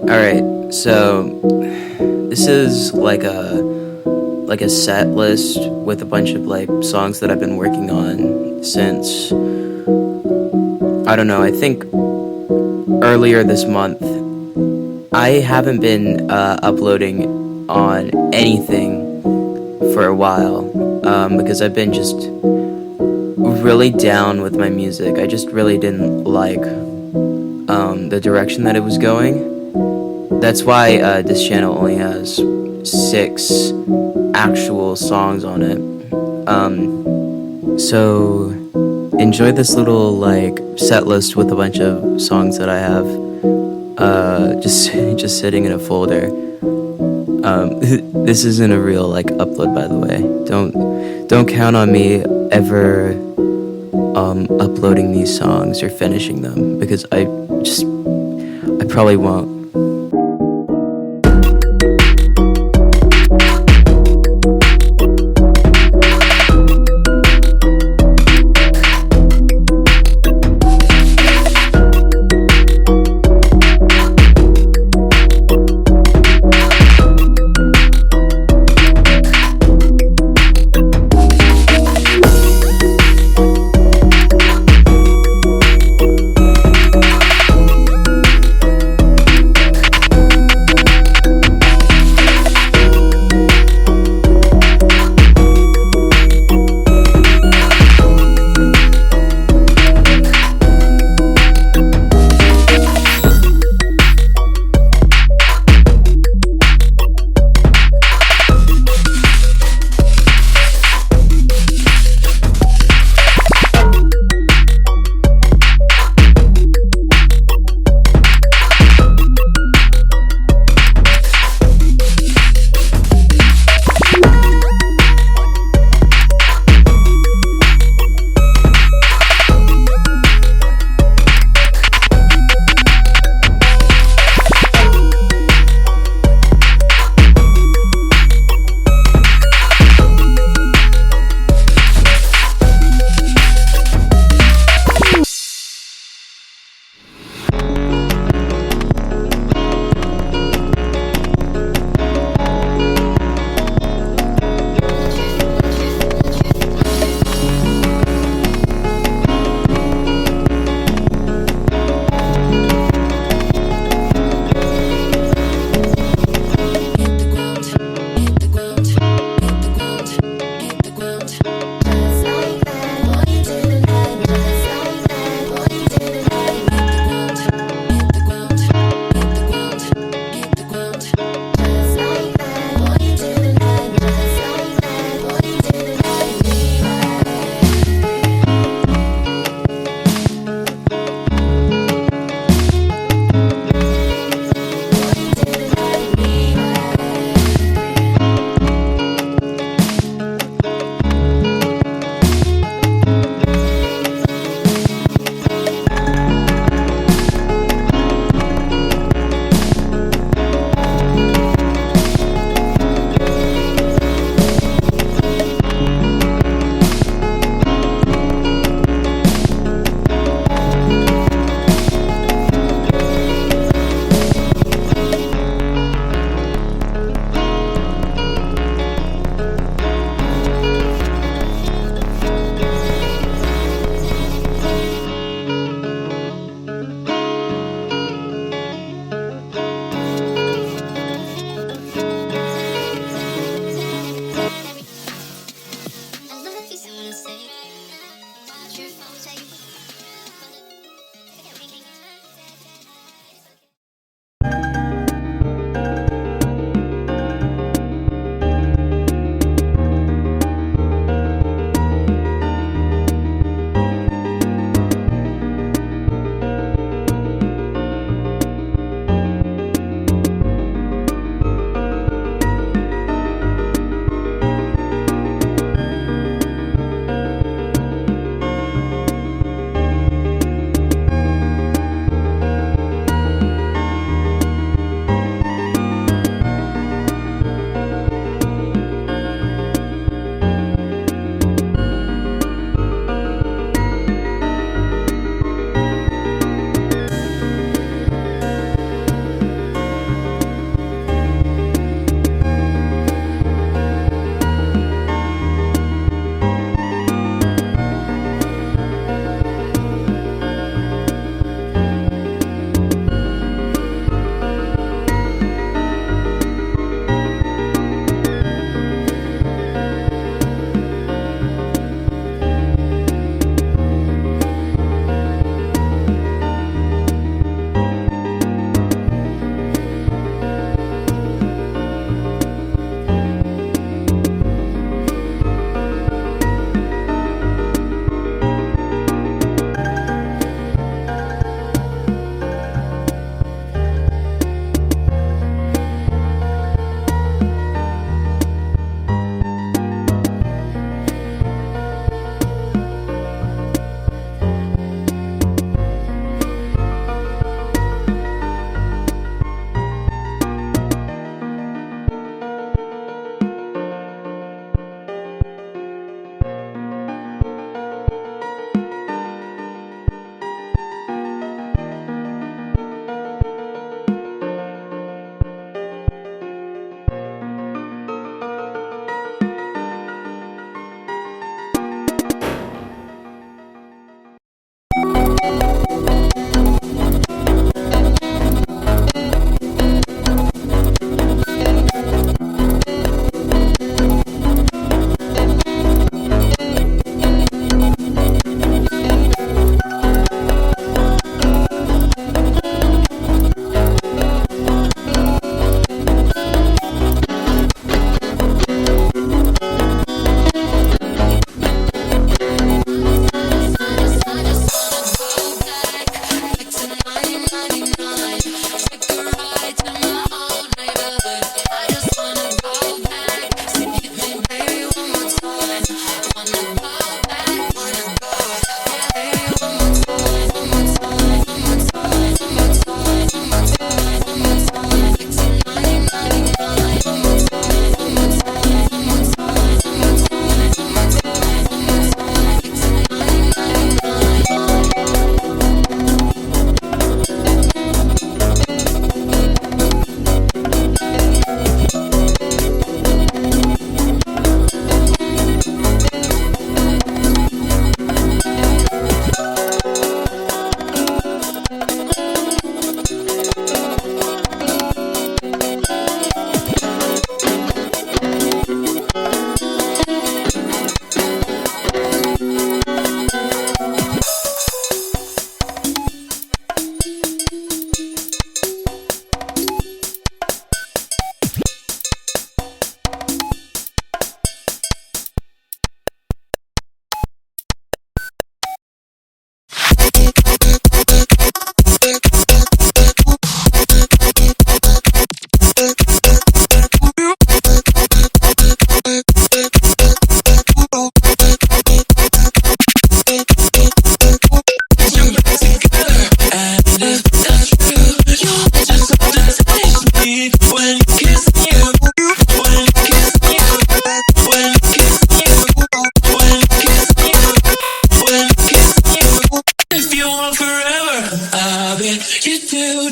Alright, so this is like a set list with a bunch of like songs that I've been working on since I don't know, I think earlier this month. I haven't been uploading on anything for a while because I've been just really down with my music. I just really didn't like the direction that it was going. That's why this channel only has 6 actual songs on it. So enjoy this little like set list with a bunch of songs that I have just sitting in a folder. This isn't a real like upload, by the way. Don't count on me ever uploading these songs or finishing them, because I probably won't.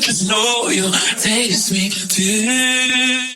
just know you taste me too.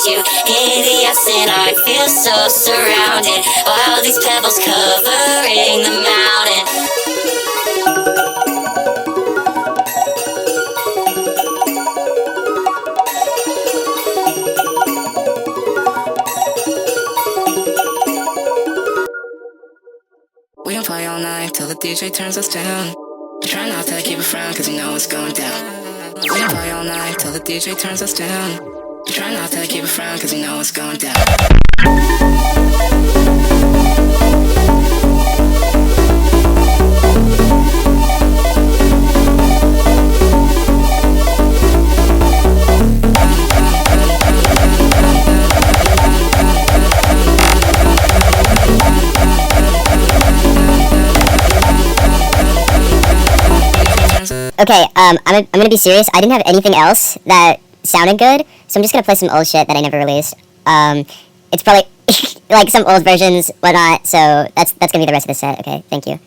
You in the absent, I feel so surrounded. All these pebbles covering the mountain. We gon' play all night till the DJ turns us down. Try not to keep a frown cause you know it's going down. We gon' play all night till the DJ turns us down. Try not to keep a frown cause you know it's going down. Okay, I'm gonna be serious. I didn't have anything else that sounded good, so I'm just gonna play some old shit that I never released. It's probably like some old versions, whatnot. So that's gonna be the rest of the set. Okay, thank you.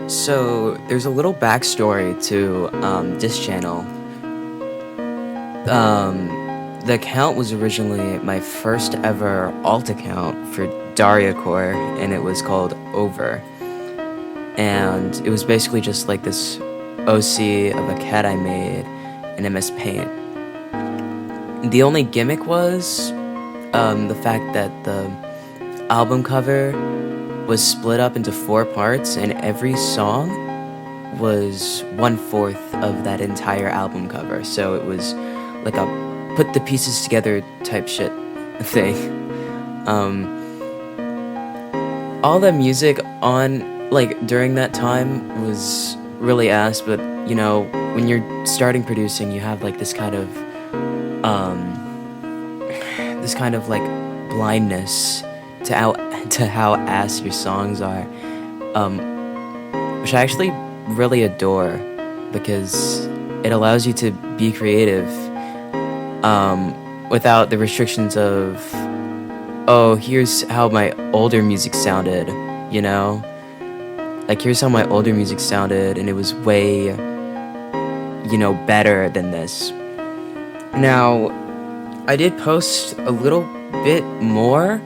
So there's a little backstory to this channel. The account was originally my first ever alt account for Core, and it was called Over. And it was basically just like this OC of a cat I made in MS Paint. The only gimmick was the fact that the album cover was split up into 4 parts, and every song was 1/4 of that entire album cover. So it was like a put the pieces together type shit thing. All the music on, like, during that time was really ass, but, you know, when you're starting producing, you have, like, this kind of, like, blindness to how ass your songs are, which I actually really adore, because it allows you to be creative, without the restrictions of, oh, here's how my older music sounded, you know? Like, here's how my older music sounded, and it was way, you know, better than this. Now, I did post a little bit more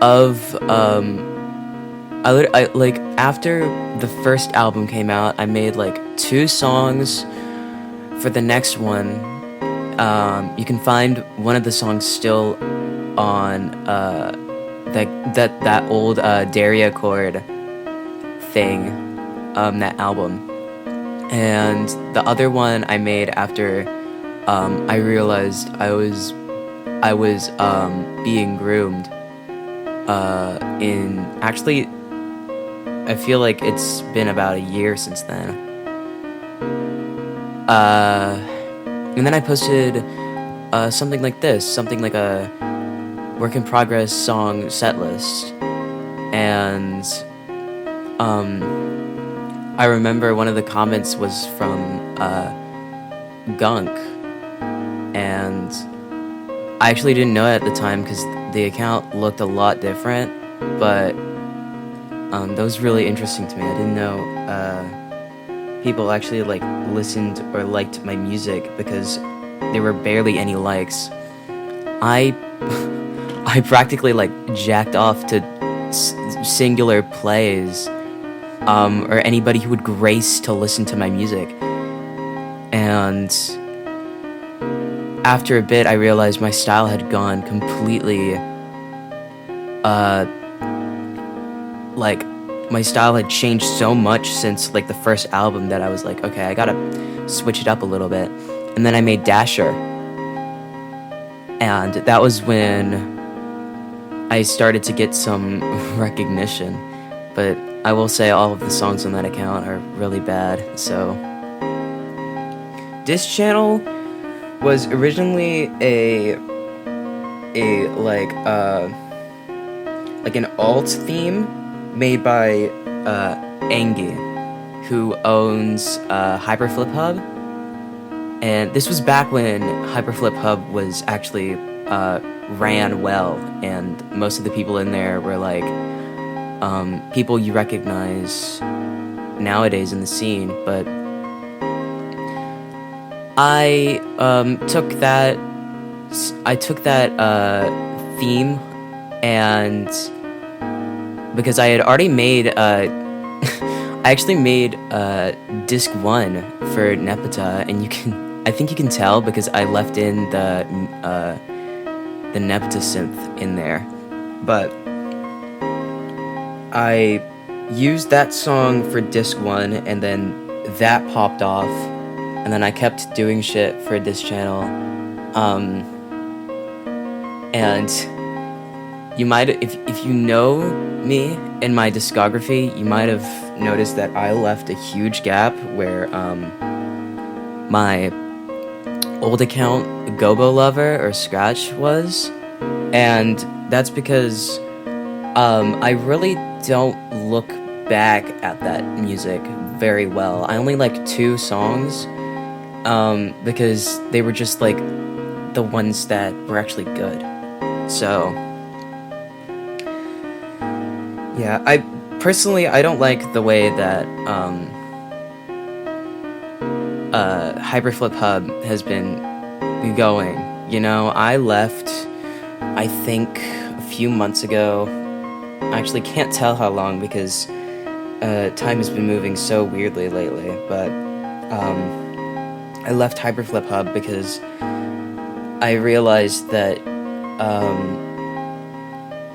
of, I like, after the first album came out, I made, like, 2 songs for the next one. You can find one of the songs still on, that old, Daria chord thing, that album. And the other one I made after, I realized I was, being groomed, actually, I feel like it's been about a year since then. And then I posted, something like this, something like a work in progress song set list. And, I remember one of the comments was from, Gunk. And I actually didn't know it at the time because the account looked a lot different, but that was really interesting to me. I didn't know people actually like listened or liked my music because there were barely any likes. I practically like jacked off to singular plays, or anybody who would grace to listen to my music. And after a bit, I realized my style had gone completely, like, my style had changed so much since, like, the first album that I was like, okay, I gotta switch it up a little bit. And then I made Dasher. And that was when I started to get some recognition. But I will say all of the songs on that account are really bad, so. This channel was originally like an alt theme made by Engi, who owns Hyperflip Hub. And this was back when Hyperflip Hub was actually ran well, and most of the people in there were like people you recognize nowadays in the scene. But I took that theme, and because I had already made I actually made disc 1 for Nepeta, and I think you can tell because I left in the Nepeta synth in there. But I used that song for disc 1, and then that popped off. And then I kept doing shit for this channel, and you might, if you know me in my discography, you might have noticed that I left a huge gap where my old account, Gobo Lover or Scratch, was, and that's because I really don't look back at that music very well. I only like 2 songs. Because they were just, like, the ones that were actually good. So, yeah, personally, I don't like the way that Hyperflip Hub has been going. You know, I left, I think, a few months ago. I actually can't tell how long because time has been moving so weirdly lately, but I left Hyperflip Hub because I realized that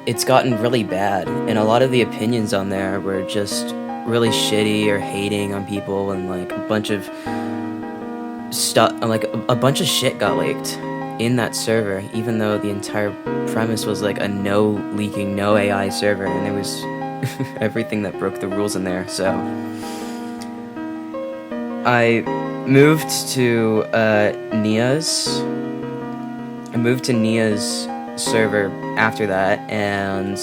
it's gotten really bad, and a lot of the opinions on there were just really shitty or hating on people, and like a bunch of stuff, like a bunch of shit got leaked in that server, even though the entire premise was like a no leaking, no AI server, and there was everything that broke the rules in there. So I moved to Nia's. I moved to Nia's server after that, and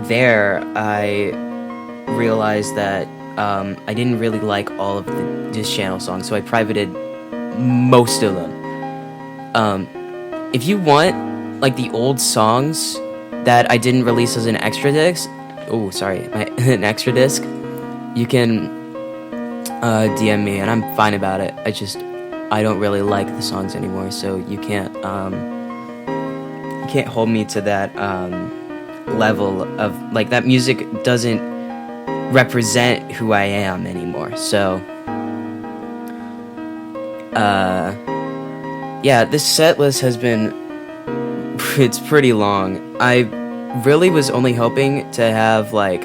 there I realized that I didn't really like all of the Diss Channel songs, so I privated most of them. If you want like the old songs that I didn't release as an extra disc, an extra disc, you can DM me, and I'm fine about it. I don't really like the songs anymore, so you can't hold me to that level of like that music doesn't represent who I am anymore. So yeah, this set list has been, it's pretty long. I really was only hoping to have like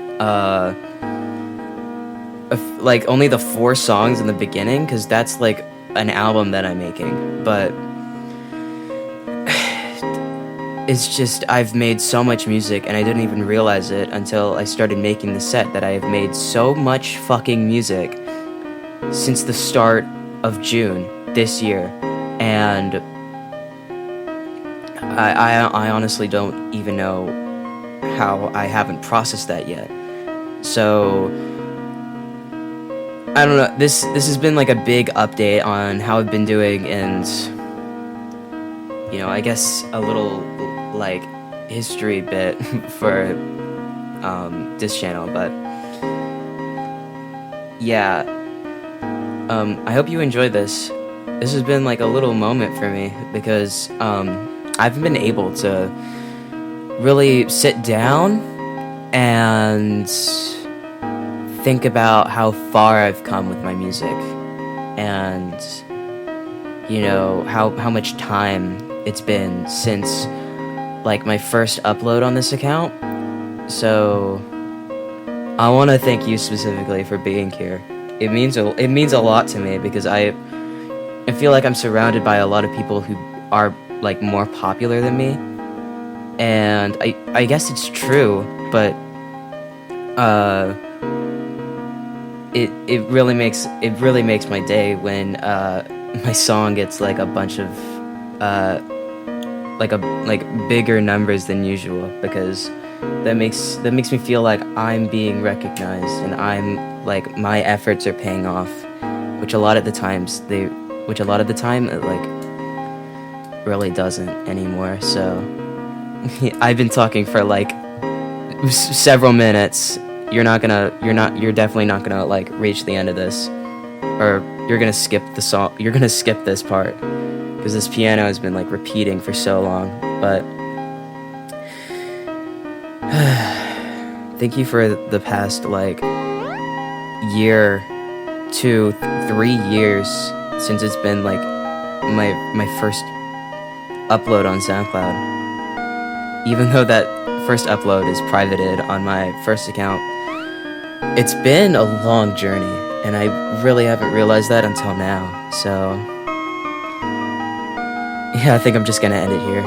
only the 4 songs in the beginning, because that's like an album that I'm making, but it's just, I've made so much music, and I didn't even realize it until I started making the set, that I have made so much fucking music since the start of June this year, and I honestly don't even know how I haven't processed that yet. So I don't know, this has been like a big update on how I've been doing, and you know, I guess a little like history bit for this channel, but yeah, I hope you enjoyed this. This has been like a little moment for me, because I've been able to really sit down and think about how far I've come with my music, and you know, how much time it's been since like my first upload on this account. So I want to thank you specifically for being here. It means a lot to me, because I feel like I'm surrounded by a lot of people who are like more popular than me, and I guess it's true, but it really makes my day when my song gets like a bunch of like bigger numbers than usual, because that makes me feel like I'm being recognized, and I'm like, my efforts are paying off, which a lot of the time it like really doesn't anymore. So I've been talking for like several minutes. You're definitely not gonna like reach the end of this, or you're gonna skip the song. You're gonna skip this part, because this piano has been like repeating for so long. But thank you for the past like year, 2, 3 years since it's been like my first upload on SoundCloud. Even though that first upload is privated on my first account, it's been a long journey, and I really haven't realized that until now. So yeah, I think I'm just gonna end it here.